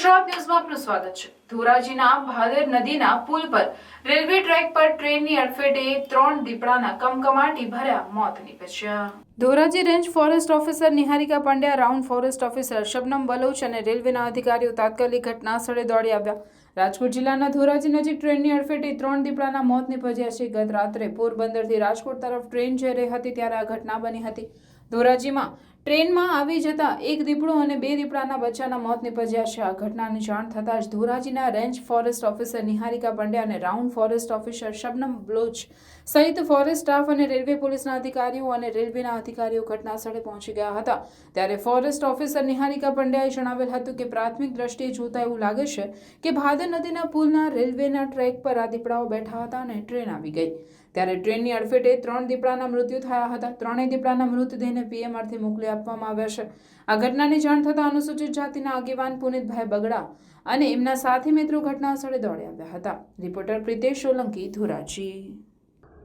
ગુજરાત ન્યૂઝમાં આપનું સ્વાગત છે। ધોરાજીના ભાદર નદીના પુલ પર રેલવે ટ્રેક પર ટ્રેનની અડફેટે 3 દીપડાના કમકમાટી ભર્યા મોત નીપજ્યા। Dhoraji range forest officer Niharika Pandya, round forest officer Shabnam Baloch અને રેલવેના અધિકારીઓ તાત્કાલિક ઘટના સ્થળે દોડી આવ્યા। રાજકોટ જિલ્લાના ધોરાજી નજીક ટ્રેનની અડફેટે 3 દીપડાના મોત નીપજ્યા છે। ગત રાત્રે પોરબંદરથી રાજકોટ તરફ ટ્રેન જઈ રહી હતી ત્યારે આ ઘટના બની હતી। ધોરાજીમાં ટ્રેનમાં આવી જતા એક દીપડો અને 2 દીપડાના બચ્ચાના મોત નીપજ્યા છે। આ ઘટનાની જાણ થતાં જ ધોરાજીના range forest officer Niharika Pandya અને round forest officer Shabnam Baloch સહિત ફોરેસ્ટ સ્ટાફ અને રેલવે પોલીસના અધિકારીઓ અને રેલવેના અધિકારીઓ ઘટના સ્થળે પહોંચી ગયા હતા। ત્યારે ફોરેસ્ટ ઓફિસર નિહારિકા પંડ્યાએ જણાવેલ હતું કે પ્રાથમિક દ્રષ્ટિએ જોતા એવું લાગે છે કે ભાદર નદીના પુલના રેલવેના ટ્રેક પર આ દીપડાઓ બેઠા હતા અને ટ્રેન આવી ગઈ ત્યારે ટ્રેનની અડફેટે 3 દીપડાના મૃત્યુ થયા હતા। ત્રણેય દીપડાના મૃતદેહને પીએમઆરથી મોકલી આપવામાં આવ્યા છે। આ ઘટનાની જાણ થતાં અનુસૂચિત જાતિના આગેવાન પુનિતભાઈ બગડા અને એમના સાથી મિત્રો ઘટના સ્થળે દોડી આવ્યા હતા। Reporter Pritesh Solanki, Dhoraji.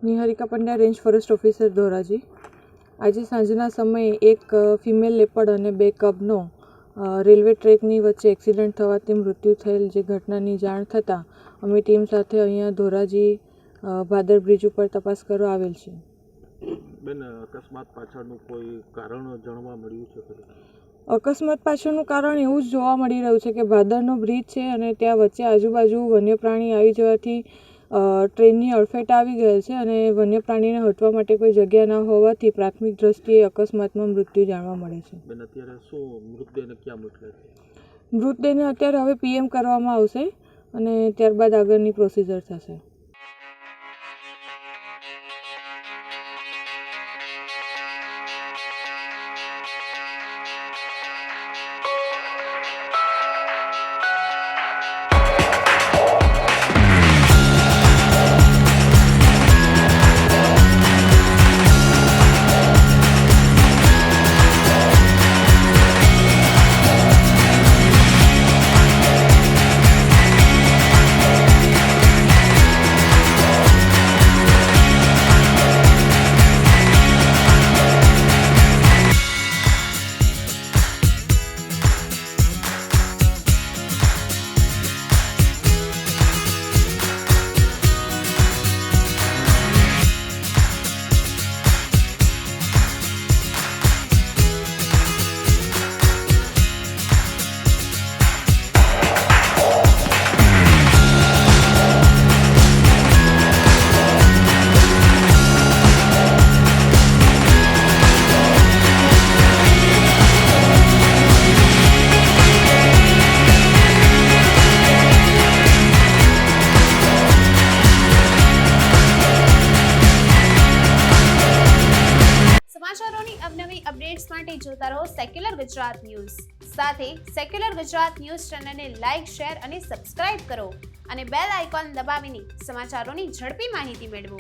Niharika Pandya, range forest officer, Dhoraji. આજે સાંજના સમયે એક ફિમેલ લેપર્ડ અને 2 કબનો રેલવે ટ્રેકની વચ્ચે એક્સિડન્ટ થવાથી મૃત્યુ થયેલ જે ઘટનાની જાણ થતાં અમે ટીમ સાથે અહીંયા ધોરાજી ભાદર બ્રિજ ઉપર તપાસ કરવા આવેલ છે। બેન, અકસ્માત પાછળનું કોઈ કારણ જાણવા મળ્યું છે? અકસ્માત પાછળનું કારણ એવું જ જોવા મળી રહ્યું છે કે ભાદરનો બ્રિજ છે અને ત્યાં વચ્ચે આજુબાજુ વન્ય પ્રાણી આવી જવાથી ટ્રેનની અડફેટ આવી ગયેલ છે અને વન્ય પ્રાણીને હટવા માટે કોઈ જગ્યા ન હોવાથી પ્રાથમિક દ્રષ્ટિએ અકસ્માતમાં મૃત્યુ જાણવા મળે છે। બેન, અત્યારે શું મૃતદેહને ક્યાં મોકલે છે? મૃતદેહને અત્યારે હવે પીએમ કરવામાં આવશે અને ત્યારબાદ આગળની પ્રોસિજર થશે। સમાચારોની અવનવી અપડેટ્સ માટે જોતા રહો સેક્યુલર ગુજરાત ન્યૂઝ। સાથે સેક્યુલર ગુજરાત ન્યૂઝ ચેનલને લાઇક, શેર અને સબસ્ક્રાઇબ કરો અને બેલ આઇકોન દબાવીને સમાચારોની ઝડપી માહિતી મેળવો।